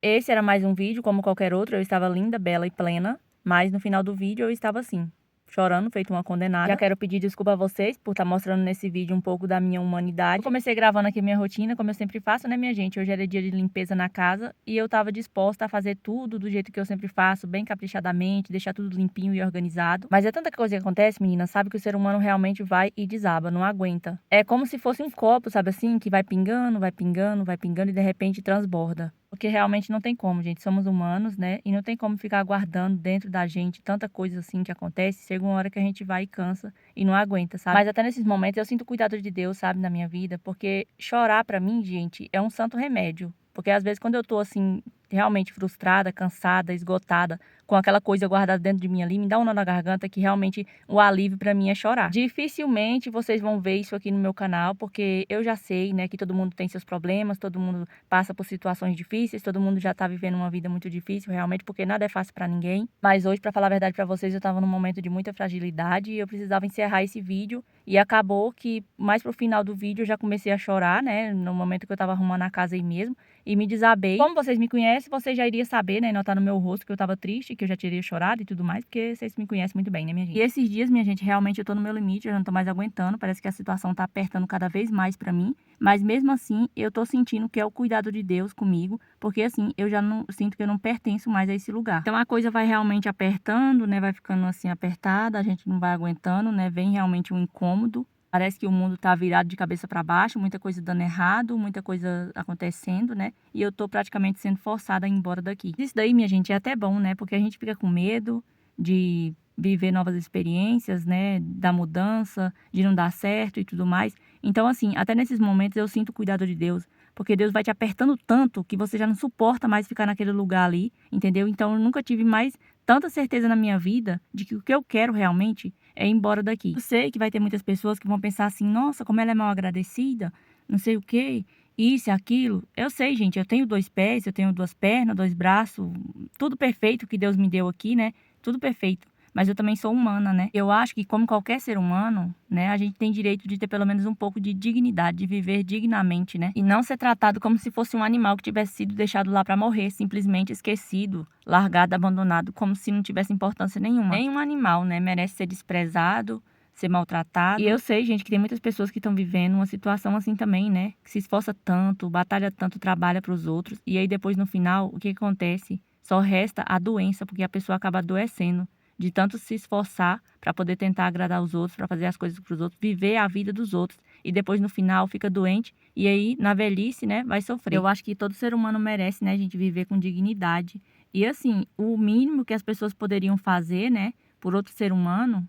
Esse era mais um vídeo, como qualquer outro, eu estava linda, bela e plena, mas no final do vídeo eu estava assim, chorando, feito uma condenada. Já quero pedir desculpa a vocês por estar mostrando nesse vídeo um pouco da minha humanidade. Eu comecei gravando aqui minha rotina, como eu sempre faço, né, minha gente? Hoje era dia de limpeza na casa e eu estava disposta a fazer tudo do jeito que eu sempre faço, bem caprichadamente, deixar tudo limpinho e organizado. Mas é tanta coisa que acontece, menina, sabe que o ser humano realmente vai e desaba, não aguenta. É como se fosse um copo, sabe assim, que vai pingando, vai pingando, vai pingando e de repente transborda. Porque realmente não tem como, gente. Somos humanos, né? E não tem como ficar guardando dentro da gente tanta coisa assim que acontece. Chega uma hora que a gente vai e cansa e não aguenta, sabe? Mas até nesses momentos eu sinto o cuidado de Deus, sabe, na minha vida. Porque chorar pra mim, gente, é um santo remédio. Porque às vezes quando eu tô assim, realmente frustrada, cansada, esgotada, com aquela coisa guardada dentro de mim ali, me dá um nó na garganta que realmente o alívio pra mim é chorar. Dificilmente vocês vão ver isso aqui no meu canal, porque eu já sei, né, que todo mundo tem seus problemas, todo mundo passa por situações difíceis, todo mundo já tá vivendo uma vida muito difícil, realmente, porque nada é fácil pra ninguém. Mas hoje, pra falar a verdade pra vocês, eu tava num momento de muita fragilidade e eu precisava encerrar esse vídeo. E acabou que mais pro final do vídeo eu já comecei a chorar, né, no momento que eu tava arrumando a casa aí mesmo, e me desabei. Como vocês me conhecem, vocês já iriam saber, né, notar no meu rosto que eu tava triste, que eu já teria chorado e tudo mais, porque vocês me conhecem muito bem, né, minha gente? E esses dias, minha gente, realmente eu tô no meu limite, eu não tô mais aguentando, parece que a situação tá apertando cada vez mais pra mim. Mas mesmo assim, eu tô sentindo que é o cuidado de Deus comigo, porque assim, eu já não sinto que eu não pertenço mais a esse lugar. Então a coisa vai realmente apertando, né? Vai ficando assim apertada, a gente não vai aguentando, né? Vem realmente um incômodo. Parece que o mundo tá virado de cabeça para baixo, muita coisa dando errado, muita coisa acontecendo, né? E eu tô praticamente sendo forçada a ir embora daqui. Isso daí, minha gente, é até bom, né? Porque a gente fica com medo de viver novas experiências, né? Da mudança, de não dar certo e tudo mais. Então, assim, até nesses momentos eu sinto o cuidado de Deus, porque Deus vai te apertando tanto que você já não suporta mais ficar naquele lugar ali, entendeu? Então, eu nunca tive mais tanta certeza na minha vida de que o que eu quero realmente é ir embora daqui. Eu sei que vai ter muitas pessoas que vão pensar assim, nossa, como ela é mal agradecida, não sei o quê, isso e aquilo. Eu sei, gente, eu tenho 2 pés, eu tenho 2 pernas, 2 braços, tudo perfeito que Deus me deu aqui, né? Tudo perfeito. Mas eu também sou humana, né? Eu acho que, como qualquer ser humano, né, a gente tem direito de ter pelo menos um pouco de dignidade, de viver dignamente, né? E não ser tratado como se fosse um animal que tivesse sido deixado lá para morrer, simplesmente esquecido, largado, abandonado, como se não tivesse importância nenhuma. Nenhum animal, né, merece ser desprezado, ser maltratado. E eu sei, gente, que tem muitas pessoas que estão vivendo uma situação assim também, né? Que se esforça tanto, batalha tanto, trabalha para os outros. E aí depois, no final, o que acontece? Só resta a doença, porque a pessoa acaba adoecendo de tanto se esforçar para poder tentar agradar os outros, para fazer as coisas para os outros, viver a vida dos outros e depois no final fica doente e aí na velhice, né, vai sofrer. Eu acho que todo ser humano merece, né, gente, viver com dignidade. E assim, o mínimo que as pessoas poderiam fazer, né, por outro ser humano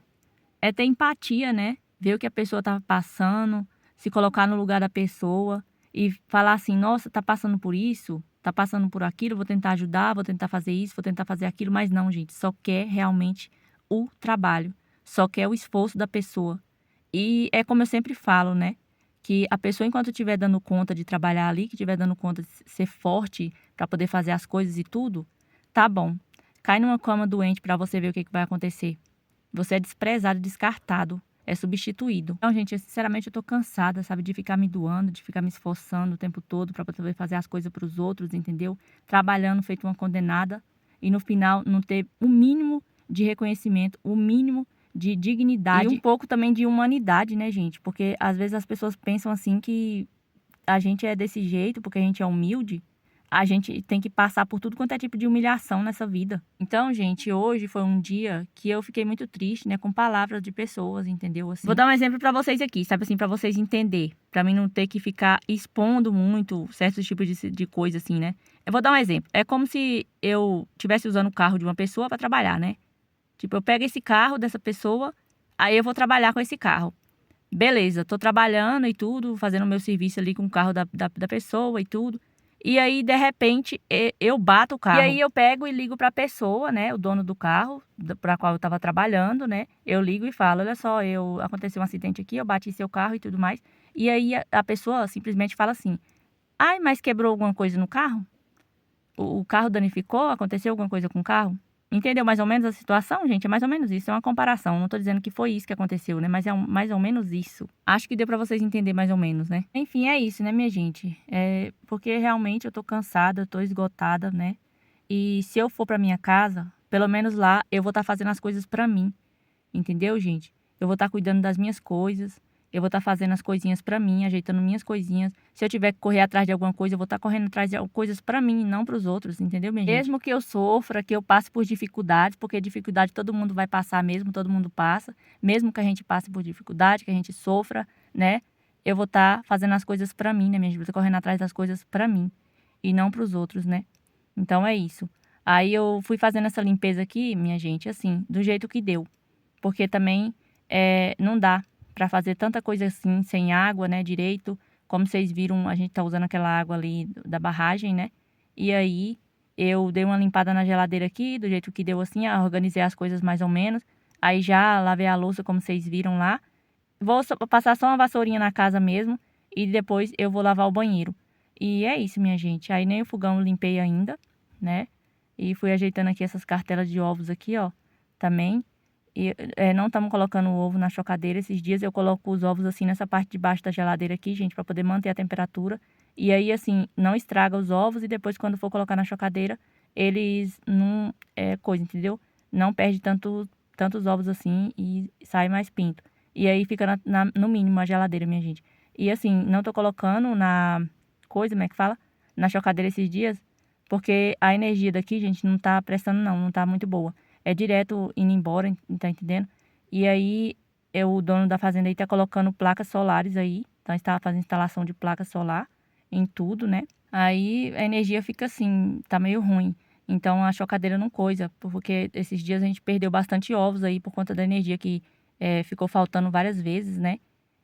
é ter empatia, né? Ver o que a pessoa tá passando, se colocar no lugar da pessoa e falar assim, nossa, tá passando por isso, tá passando por aquilo, vou tentar ajudar, vou tentar fazer isso, vou tentar fazer aquilo, mas não, gente, só quer realmente o trabalho, só quer o esforço da pessoa. E é como eu sempre falo, né? Que a pessoa, enquanto estiver dando conta de trabalhar ali, que estiver dando conta de ser forte para poder fazer as coisas e tudo, tá bom. Cai numa cama doente para você ver o que vai acontecer. Você é desprezado, descartado, é substituído. Então, gente, sinceramente, eu tô cansada, sabe, de ficar me doando, de ficar me esforçando o tempo todo para poder fazer as coisas para os outros, entendeu? Trabalhando feito uma condenada e no final não ter o mínimo de reconhecimento, o mínimo de dignidade e um pouco também de humanidade, né, gente? Porque às vezes as pessoas pensam assim que a gente é desse jeito porque a gente é humilde. A gente tem que passar por tudo quanto é tipo de humilhação nessa vida. Então, gente, hoje foi um dia que eu fiquei muito triste, né, com palavras de pessoas, entendeu? Assim, vou dar um exemplo pra vocês aqui, sabe assim, pra vocês entenderem, pra mim não ter que ficar expondo muito certos tipos de coisa assim, né? Eu vou dar um exemplo. É como se eu estivesse usando o carro de uma pessoa pra trabalhar, né? Tipo, eu pego esse carro dessa pessoa, aí eu vou trabalhar com esse carro. Beleza, tô trabalhando e tudo, fazendo o meu serviço ali com o carro da pessoa e tudo. E aí, de repente, eu bato o carro. E aí eu pego e ligo pra pessoa, né? O dono do carro, pra qual eu tava trabalhando, né? Eu ligo e falo, olha só, aconteceu um acidente aqui, eu bati seu carro e tudo mais. E aí a pessoa simplesmente fala assim, ai, mas quebrou alguma coisa no carro? O carro danificou? Aconteceu alguma coisa com o carro? Entendeu mais ou menos a situação, gente? É mais ou menos isso, é uma comparação. Não tô dizendo que foi isso que aconteceu, né? Mas é mais ou menos isso. Acho que deu pra vocês entenderem mais ou menos, né? Enfim, é isso, né, minha gente? Porque realmente eu tô cansada, eu tô esgotada, né? E se eu for pra minha casa, pelo menos lá eu vou estar fazendo as coisas pra mim. Entendeu, gente? Eu vou estar cuidando das minhas coisas. Eu vou estar fazendo as coisinhas pra mim, ajeitando minhas coisinhas. Se eu tiver que correr atrás de alguma coisa, eu vou estar correndo atrás de coisas pra mim, não pros outros, entendeu, minha gente? Mesmo que eu sofra, que eu passe por dificuldades, porque dificuldade todo mundo vai passar mesmo, todo mundo passa. Mesmo que a gente passe por dificuldade, que a gente sofra, né? Eu vou estar fazendo as coisas pra mim, né, minha gente? Vou estar correndo atrás das coisas pra mim e não pros outros, né? Então é isso. Aí eu fui fazendo essa limpeza aqui, minha gente, assim, do jeito que deu. Porque também não dá para fazer tanta coisa assim sem água, né, direito. Como vocês viram, a gente tá usando aquela água ali da barragem, né? E aí eu dei uma limpada na geladeira aqui, do jeito que deu assim, organizei as coisas mais ou menos. Aí já lavei a louça, como vocês viram lá. Vou passar só uma vassourinha na casa mesmo e depois eu vou lavar o banheiro. E é isso, minha gente. Aí nem o fogão eu limpei ainda, né? E fui ajeitando aqui essas cartelas de ovos aqui, ó, também. E não estamos colocando o ovo na chocadeira. Esses dias eu coloco os ovos assim nessa parte de baixo da geladeira aqui, gente, para poder manter a temperatura. E aí, assim, não estraga os ovos e depois quando for colocar na chocadeira, eles não coisa, entendeu? Não perde tantos ovos assim e sai mais pinto. E aí fica no mínimo a geladeira, minha gente. E assim, não tô colocando na coisa, como é que fala? Na chocadeira esses dias, porque a energia daqui, gente, não tá prestando não tá muito boa. É direto indo embora, tá entendendo? E aí, o dono da fazenda aí tá colocando placas solares aí. Então, está fazendo instalação de placa solar em tudo, né? Aí, a energia fica assim, tá meio ruim. Então, a chocadeira não coisa, porque esses dias a gente perdeu bastante ovos aí por conta da energia que ficou faltando várias vezes, né?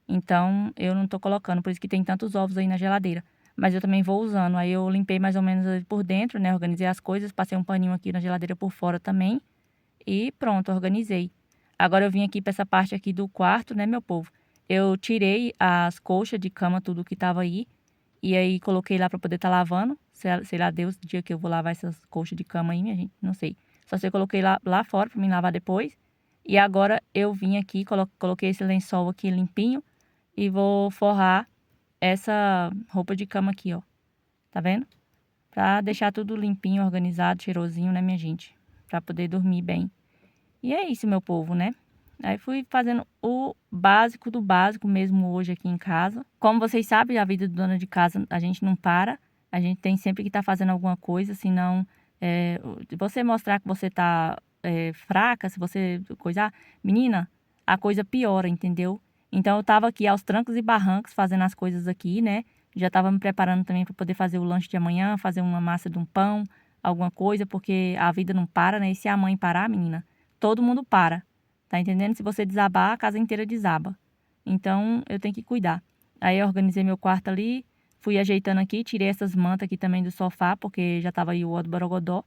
Então, eu não tô colocando, por isso que tem tantos ovos aí na geladeira. Mas eu também vou usando. Aí eu limpei mais ou menos ali por dentro, né? Organizei as coisas, passei um paninho aqui na geladeira por fora também. E pronto, organizei. Agora eu vim aqui para essa parte aqui do quarto, né, meu povo? Eu tirei as colchas de cama, tudo que tava aí. E aí coloquei lá para poder estar lavando. Sei lá, Deus, o dia que eu vou lavar essas colchas de cama aí, minha gente, não sei. Só sei que eu coloquei lá fora para me lavar depois. E agora eu vim aqui, coloquei esse lençol aqui limpinho e vou forrar essa roupa de cama aqui, ó. Tá vendo? Pra deixar tudo limpinho, organizado, cheirosinho, né, minha gente? Pra poder dormir bem. E é isso, meu povo, né? Aí fui fazendo o básico do básico mesmo hoje aqui em casa. Como vocês sabem, a vida do dona de casa, a gente não para. A gente tem sempre que estar fazendo alguma coisa, senão se você mostrar que você tá fraca, se você coisar, menina, a coisa piora, entendeu? Então eu tava aqui aos trancos e barrancos fazendo as coisas aqui, né? Já tava me preparando também para poder fazer o lanche de amanhã, fazer uma massa de um pão, alguma coisa, porque a vida não para, né? E se a mãe parar, menina, todo mundo para. Tá entendendo? Se você desabar, a casa inteira desaba. Então, eu tenho que cuidar. Aí, eu organizei meu quarto ali, fui ajeitando aqui, tirei essas mantas aqui também do sofá, porque já tava aí o ó do borogodó.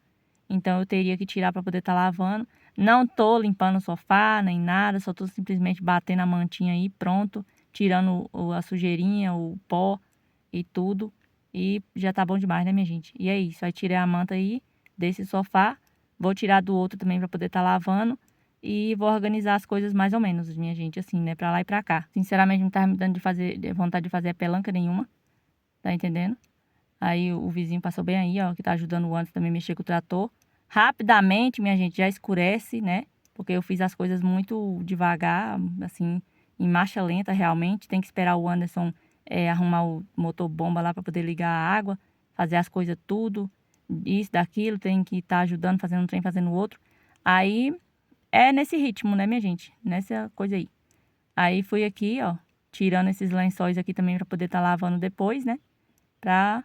Então, eu teria que tirar para poder estar lavando. Não tô limpando o sofá, nem nada, só tô simplesmente batendo a mantinha aí, pronto. Tirando a sujeirinha, o pó e tudo. E já tá bom demais, né, minha gente? E é isso. Aí, tirei a manta aí desse sofá. Vou tirar do outro também para poder estar lavando. E vou organizar as coisas mais ou menos, minha gente, assim, né? Pra lá e pra cá. Sinceramente, não tava me dando vontade de fazer pelanca nenhuma. Tá entendendo? Aí o vizinho passou bem aí, ó, que tá ajudando o Anderson também a mexer com o trator. Rapidamente, minha gente, já escurece, né? Porque eu fiz as coisas muito devagar, assim, em marcha lenta realmente. Tem que esperar o Anderson arrumar o motor bomba lá pra poder ligar a água, fazer as coisas tudo, isso, daquilo, tem que estar ajudando, fazendo um trem, fazendo outro. Aí é nesse ritmo, né, minha gente? Nessa coisa aí. Aí fui aqui, ó, tirando esses lençóis aqui também pra poder estar lavando depois, né? Pra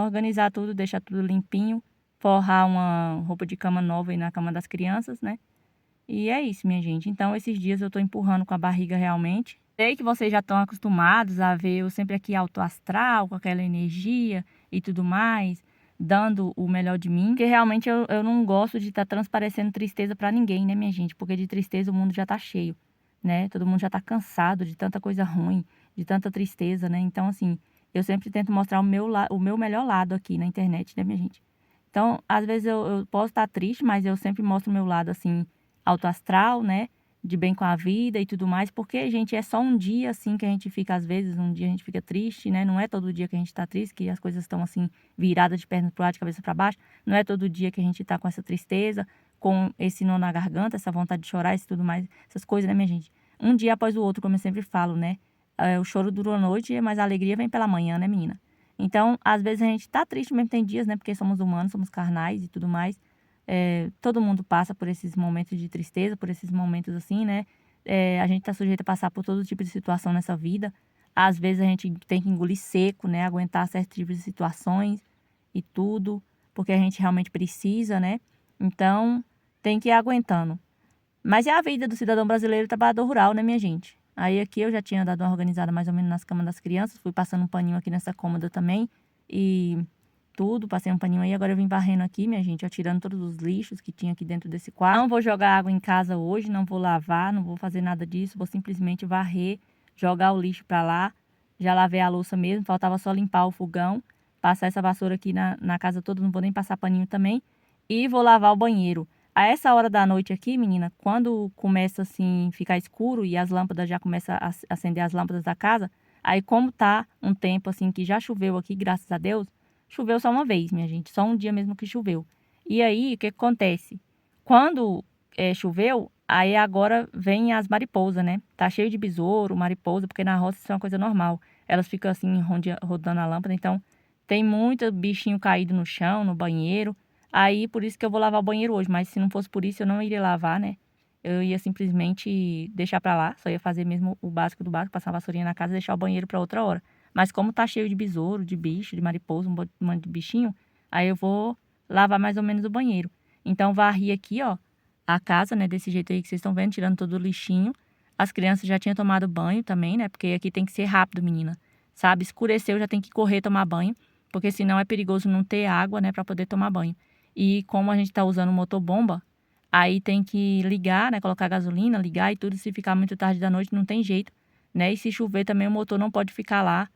organizar tudo, deixar tudo limpinho, forrar uma roupa de cama nova aí na cama das crianças, né? E é isso, minha gente. Então, esses dias eu tô empurrando com a barriga realmente. Sei que vocês já estão acostumados a ver eu sempre aqui alto astral, com aquela energia e tudo mais, dando o melhor de mim. Porque realmente eu não gosto de estar transparecendo tristeza pra ninguém, né, minha gente? Porque de tristeza o mundo já tá cheio, né? Todo mundo já tá cansado de tanta coisa ruim, de tanta tristeza, né? Então, assim, eu sempre tento mostrar o meu melhor lado aqui na internet, né, minha gente? Então, às vezes eu posso estar triste, mas eu sempre mostro o meu lado, assim, alto astral, né? De bem com a vida e tudo mais, porque, gente, é só um dia, assim, que a gente fica, às vezes, um dia a gente fica triste, né? Não é todo dia que a gente tá triste, que as coisas estão, assim, viradas de perna pro lado, de cabeça para baixo. Não é todo dia que a gente tá com essa tristeza, com esse nó na garganta, essa vontade de chorar, isso tudo mais, essas coisas, né, minha gente? Um dia após o outro, como eu sempre falo, né? O choro dura a noite, mas a alegria vem pela manhã, né, menina? Então, às vezes a gente tá triste mesmo, tem dias, né? Porque somos humanos, somos carnais e tudo mais. Todo mundo passa por esses momentos de tristeza, por esses momentos assim, né? A gente tá sujeito a passar por todo tipo de situação nessa vida. Às vezes a gente tem que engolir seco, né? Aguentar certos tipos de situações e tudo, porque a gente realmente precisa, né? Então, tem que ir aguentando. Mas é a vida do cidadão brasileiro e trabalhador rural, né, minha gente? Aí aqui eu já tinha dado uma organizada mais ou menos nas camas das crianças, fui passando um paninho aqui nessa cômoda também e tudo, passei um paninho aí, agora eu vim varrendo aqui, minha gente, ó, tirando todos os lixos que tinha aqui dentro desse quarto. Não vou jogar água em casa hoje, não vou lavar, não vou fazer nada disso, vou simplesmente varrer, jogar o lixo pra lá. Já lavei a louça mesmo, faltava só limpar o fogão, passar essa vassoura aqui na casa toda, não vou nem passar paninho também. E vou lavar o banheiro. A essa hora da noite aqui, menina, quando começa assim ficar escuro e as lâmpadas já começam a acender as lâmpadas da casa, aí como tá um tempo assim que já choveu aqui, graças a Deus, choveu só uma vez, minha gente, só um dia mesmo que choveu. E aí, o que acontece? Quando choveu, aí agora vem as mariposas, né? Tá cheio de besouro, mariposa, porque na roça isso é uma coisa normal. Elas ficam assim rodando a lâmpada, então tem muito bichinho caído no chão, no banheiro. Aí, por isso que eu vou lavar o banheiro hoje. Mas se não fosse por isso, eu não iria lavar, né? Eu ia simplesmente deixar pra lá. Só ia fazer mesmo o básico do básico, passar a vassourinha na casa e deixar o banheiro pra outra hora. Mas como tá cheio de besouro, de bicho, de mariposa, um monte de bichinho, aí eu vou lavar mais ou menos o banheiro. Então, varri aqui, ó, a casa, né? Desse jeito aí que vocês estão vendo, tirando todo o lixinho. As crianças já tinham tomado banho também, né? Porque aqui tem que ser rápido, menina. Sabe? Escureceu, já tem que correr tomar banho. Porque senão é perigoso não ter água, né? Pra poder tomar banho. E como a gente está usando motobomba, aí tem que ligar, né? Colocar gasolina, ligar e tudo. Se ficar muito tarde da noite, não tem jeito, né? E se chover também, o motor não pode ficar lá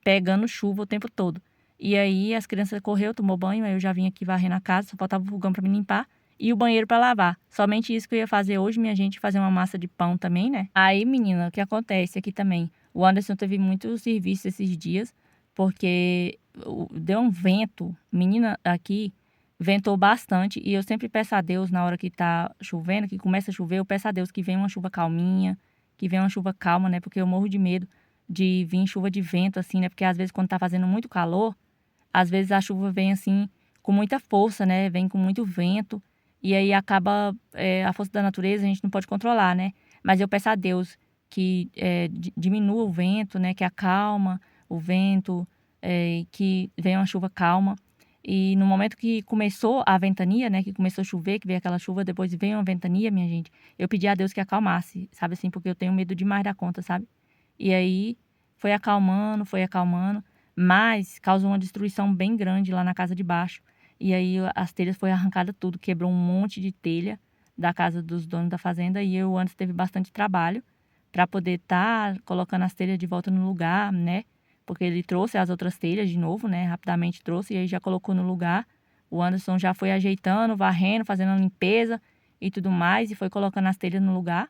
pegando chuva o tempo todo. E aí as crianças correu, tomou banho, aí eu já vim aqui varrer na casa, só faltava o fogão para me limpar e o banheiro para lavar. Somente isso que eu ia fazer hoje, minha gente, fazer uma massa de pão também, né? Aí, menina, o que acontece aqui também? O Anderson teve muito serviço esses dias, porque deu um vento, menina, aqui ventou bastante e eu sempre peço a Deus na hora que tá chovendo, que começa a chover, eu peço a Deus que venha uma chuva calminha, que venha uma chuva calma, né? Porque eu morro de medo de vir chuva de vento, assim, né? Porque às vezes quando tá fazendo muito calor, às vezes a chuva vem assim com muita força, né? Vem com muito vento e aí acaba a força da natureza a gente não pode controlar, né? Mas eu peço a Deus que diminua o vento, né? Que acalma o vento, que venha uma chuva calma. E no momento que começou a ventania, né, que começou a chover, que veio aquela chuva, depois veio uma ventania, minha gente, eu pedi a Deus que acalmasse, sabe assim, porque eu tenho medo demais da conta, sabe? E aí foi acalmando, mas causou uma destruição bem grande lá na casa de baixo. E aí as telhas foi arrancada tudo, quebrou um monte de telha da casa dos donos da fazenda e eu antes teve bastante trabalho para poder estar colocando as telhas de volta no lugar, né? Porque ele trouxe as outras telhas de novo, né? Rapidamente trouxe e aí já colocou no lugar. O Anderson já foi ajeitando, varrendo, fazendo a limpeza e tudo mais e foi colocando as telhas no lugar.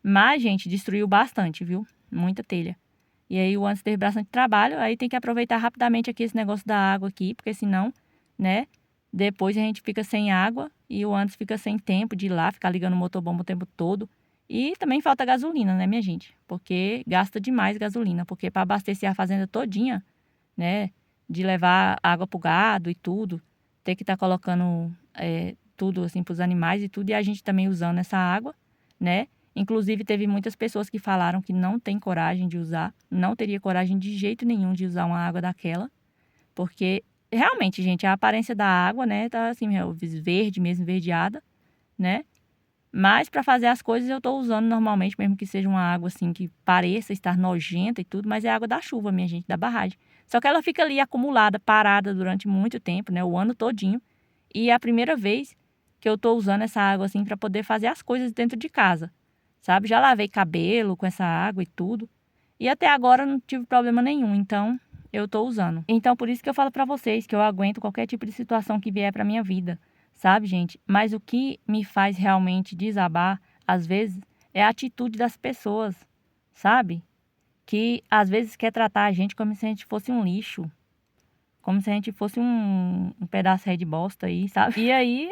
Mas, gente, destruiu bastante, viu? Muita telha. E aí o Anderson teve bastante trabalho, aí tem que aproveitar rapidamente aqui esse negócio da água aqui, porque senão, né, depois a gente fica sem água e o Anderson fica sem tempo de ir lá, ficar ligando o motobomba o tempo todo. E também falta gasolina, né, minha gente? Porque gasta demais gasolina, porque para abastecer a fazenda todinha, né, de levar água pro gado e tudo, ter que estar colocando tudo assim pros animais e tudo, e a gente também usando essa água, né? Inclusive, teve muitas pessoas que falaram que não tem coragem de usar, não teria coragem de jeito nenhum de usar uma água daquela, porque realmente, gente, a aparência da água, né, tá assim, verde mesmo, esverdeada, né? Mas para fazer as coisas eu tô usando normalmente, mesmo que seja uma água assim que pareça estar nojenta e tudo, mas é água da chuva, minha gente, da barragem. Só que ela fica ali acumulada, parada durante muito tempo, né, o ano todinho. E é a primeira vez que eu tô usando essa água assim para poder fazer as coisas dentro de casa. Sabe? Já lavei cabelo com essa água e tudo. E até agora não tive problema nenhum. Então, eu tô usando. Então, por isso que eu falo pra vocês que eu aguento qualquer tipo de situação que vier pra minha vida, sabe, gente? Mas o que me faz realmente desabar, às vezes, é a atitude das pessoas, sabe? Que às vezes quer tratar a gente como se a gente fosse um lixo, como se a gente fosse um pedaço de bosta aí, sabe? E aí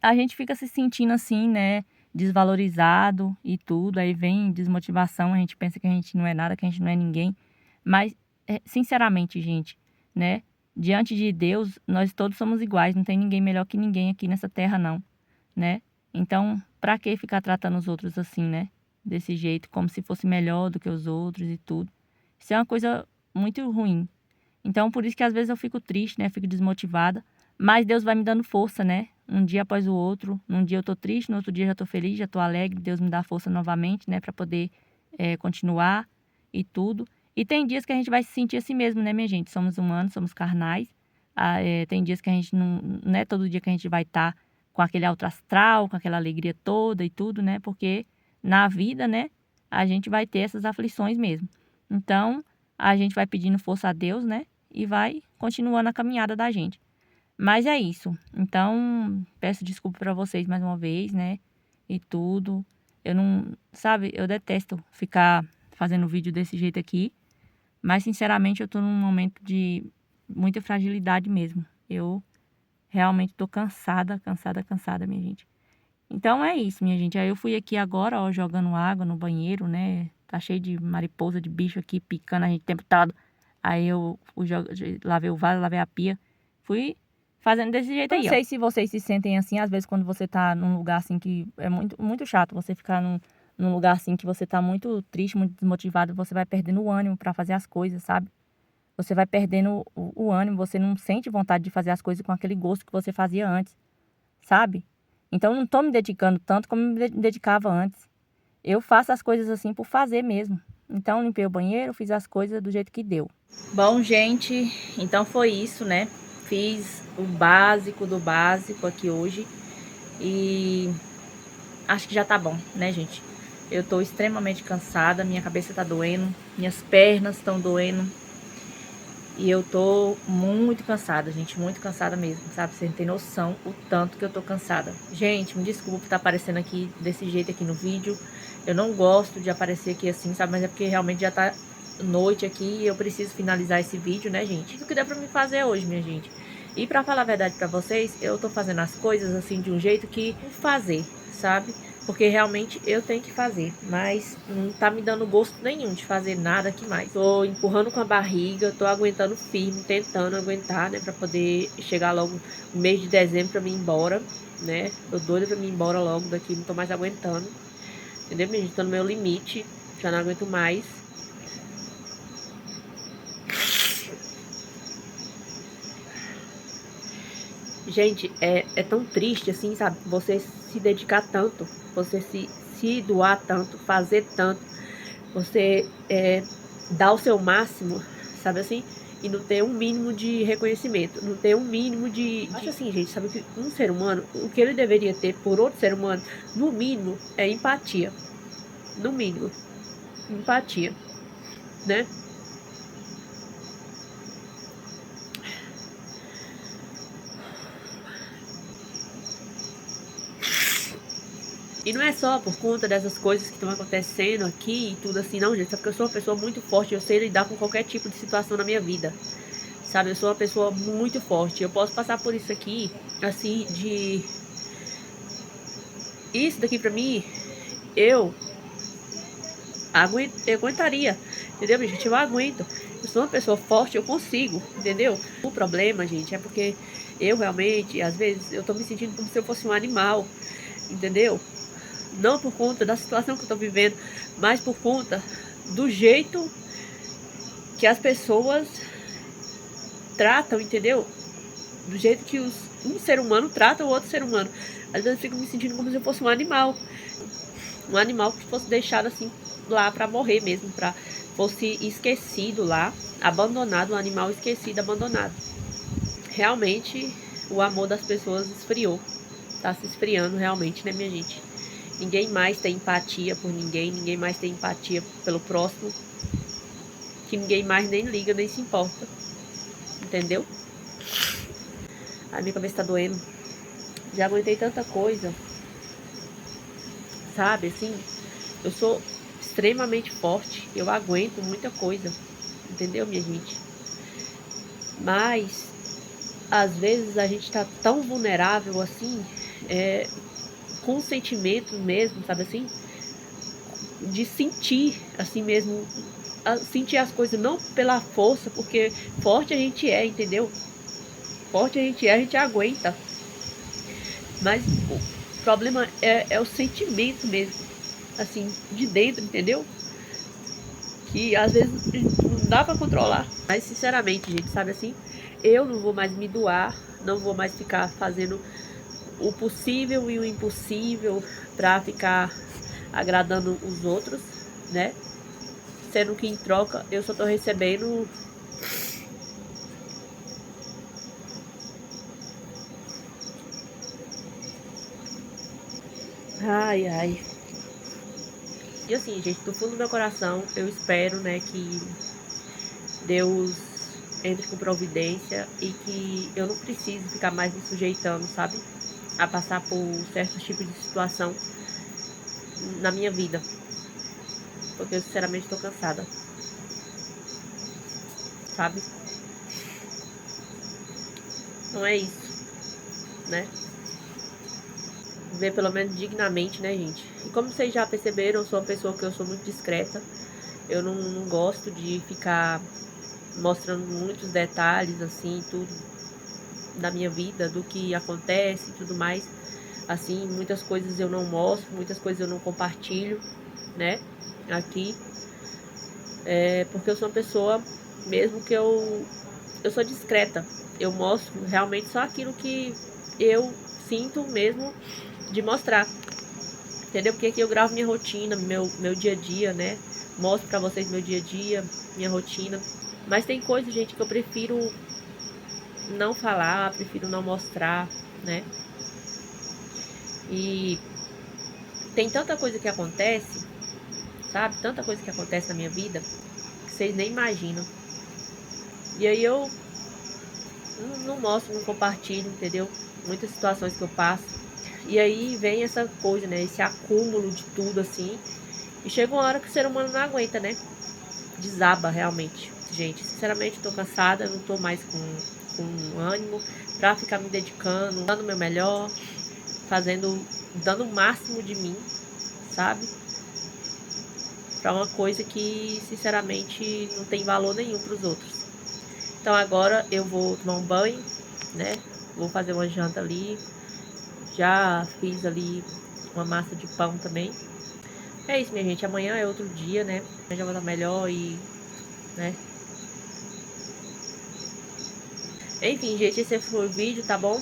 a gente fica se sentindo assim, né? Desvalorizado e tudo. Aí vem desmotivação, a gente pensa que a gente não é nada, que a gente não é ninguém. Mas, sinceramente, gente, né? Diante de Deus, nós todos somos iguais. Não tem ninguém melhor que ninguém aqui nessa terra, não, né? Então, pra que ficar tratando os outros assim, né? Desse jeito, como se fosse melhor do que os outros e tudo. Isso é uma coisa muito ruim. Então, por isso que às vezes eu fico triste, né? Fico desmotivada. Mas Deus vai me dando força, né? Um dia após o outro. Num dia eu tô triste, no outro dia já tô feliz, já tô alegre. Deus me dá força novamente, né? Pra poder continuar e tudo. E tem dias que a gente vai se sentir assim mesmo, né, minha gente? Somos humanos, somos carnais. Tem dias que a gente não é todo dia que a gente vai estar com aquele alto astral, com aquela alegria toda e tudo, né? Porque na vida, né? A gente vai ter essas aflições mesmo. Então, a gente vai pedindo força a Deus, né? E vai continuando a caminhada da gente. Mas é isso. Então, peço desculpa pra vocês mais uma vez, né? E tudo. Eu não, sabe, eu detesto ficar fazendo vídeo desse jeito aqui. Mas, sinceramente, eu tô num momento de muita fragilidade mesmo. Eu realmente tô cansada, minha gente. Então é isso, minha gente. Aí eu fui aqui agora, ó, jogando água no banheiro, né? Tá cheio de mariposa, de bicho aqui picando a gente o tempo todo. Aí eu lavei o vaso, lavei a pia. Fui fazendo desse jeito aí, ó. Não sei se vocês se sentem assim, às vezes quando você tá num lugar assim que é muito, muito chato você ficar num lugar assim que você tá muito triste, muito desmotivado, você vai perdendo o ânimo pra fazer as coisas, sabe? Você vai perdendo o ânimo, você não sente vontade de fazer as coisas com aquele gosto que você fazia antes, sabe? Então, eu não tô me dedicando tanto como me dedicava antes. Eu faço as coisas assim por fazer mesmo. Então, limpei o banheiro, fiz as coisas do jeito que deu. Bom, gente, então foi isso, né? Fiz o básico do básico aqui hoje. E acho que já tá bom, né, gente? Eu tô extremamente cansada, minha cabeça tá doendo, minhas pernas estão doendo. E eu tô muito cansada, gente, muito cansada mesmo, sabe? Você não tem noção o tanto que eu tô cansada. Gente, me desculpa por estar aparecendo aqui desse jeito aqui no vídeo. Eu não gosto de aparecer aqui assim, sabe? Mas é porque realmente já tá noite aqui e eu preciso finalizar esse vídeo, né, gente? Isso que dá pra me fazer hoje, minha gente. E pra falar a verdade pra vocês, eu tô fazendo as coisas assim de um jeito que fazer, sabe? Porque realmente eu tenho que fazer, mas não tá me dando gosto nenhum de fazer nada aqui mais. Tô empurrando com a barriga, tô aguentando firme, tentando aguentar, né, pra poder chegar logo no mês de dezembro pra mim ir embora, né? Tô doida pra mim ir embora logo daqui, não tô mais aguentando. Entendeu, minha gente? Tô no meu limite, já não aguento mais. Gente, é tão triste assim, sabe? Você se dedicar tanto, você se doar tanto, fazer tanto, você dar o seu máximo, sabe assim? E não ter um mínimo de reconhecimento, não ter um mínimo de... Acho assim, gente, sabe que um ser humano, o que ele deveria ter por outro ser humano, no mínimo, é empatia. No mínimo, empatia, né? E não é só por conta dessas coisas que estão acontecendo aqui e tudo assim, não, gente. Só porque eu sou uma pessoa muito forte, eu sei lidar com qualquer tipo de situação na minha vida. Sabe, eu sou uma pessoa muito forte. Eu posso passar por isso aqui, assim, de... Isso daqui pra mim, eu aguentaria, entendeu, minha gente? Eu aguento. Eu sou uma pessoa forte, eu consigo, entendeu? O problema, gente, é porque eu realmente, às vezes, eu tô me sentindo como se eu fosse um animal, entendeu? Não por conta da situação que eu tô vivendo, mas por conta do jeito que as pessoas tratam, entendeu? Do jeito que um ser humano trata o outro ser humano. Às vezes eu fico me sentindo como se eu fosse um animal. Um animal que fosse deixado assim lá pra morrer mesmo, pra fosse esquecido lá, abandonado, um animal esquecido, abandonado. Realmente o amor das pessoas esfriou. Tá se esfriando realmente, né, minha gente? Ninguém mais tem empatia por ninguém, mais tem empatia pelo próximo, que ninguém mais nem liga, nem se importa. entendeu? A minha cabeça tá doendo. Já aguentei tanta coisa, sabe, assim, eu sou extremamente forte, eu aguento muita coisa, entendeu, minha gente? Mas, às vezes, a gente tá tão vulnerável, assim, com o sentimento mesmo, sabe assim? De sentir, assim mesmo, sentir as coisas não pela força, porque forte a gente é, entendeu? Forte a gente aguenta. Mas o problema é o sentimento mesmo, assim, de dentro, entendeu? Que às vezes não dá pra controlar. Mas sinceramente, gente, sabe assim? Eu não vou mais me doar, não vou mais ficar fazendo o possível e o impossível pra ficar agradando os outros, né? Sendo que em troca eu só tô recebendo. Ai, ai. E assim, gente, do fundo do meu coração, eu espero, né, que Deus entre com providência e que eu não precise ficar mais me sujeitando, sabe? A passar por certos tipos de situação na minha vida. Porque eu sinceramente tô cansada, sabe? Não é isso, né? Viver pelo menos dignamente, né, gente? E como vocês já perceberam, eu sou uma pessoa que eu sou muito discreta. Eu não gosto de ficar mostrando muitos detalhes, assim, tudo da minha vida, do que acontece e tudo mais. Assim, muitas coisas eu não mostro, muitas coisas eu não compartilho, né? Aqui. Porque eu sou uma pessoa, mesmo que eu sou discreta. Eu mostro realmente só aquilo que eu sinto mesmo de mostrar. Entendeu? Porque aqui eu gravo minha rotina, meu dia a dia, né? Mostro pra vocês meu dia a dia, minha rotina. Mas tem coisas, gente, que eu prefiro não falar, prefiro não mostrar, né? E tem tanta coisa que acontece, sabe? Tanta coisa que acontece na minha vida que vocês nem imaginam. E aí eu não mostro, não compartilho, entendeu? Muitas situações que eu passo. E aí vem essa coisa, né? Esse acúmulo de tudo assim. E chega uma hora que o ser humano não aguenta, né? Desaba realmente. Gente, sinceramente, eu tô cansada, eu não tô mais com ânimo pra ficar me dedicando, dando o meu melhor, fazendo, dando o máximo de mim, sabe? Pra uma coisa que, sinceramente, não tem valor nenhum pros outros. Então agora eu vou tomar um banho, né? Vou fazer uma janta ali. Já fiz ali uma massa de pão também. É isso, minha gente. Amanhã é outro dia, né? Eu já vou estar melhor e, né? Enfim, gente, esse foi o vídeo, tá bom?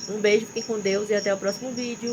Um beijo, fiquem com Deus e até o próximo vídeo.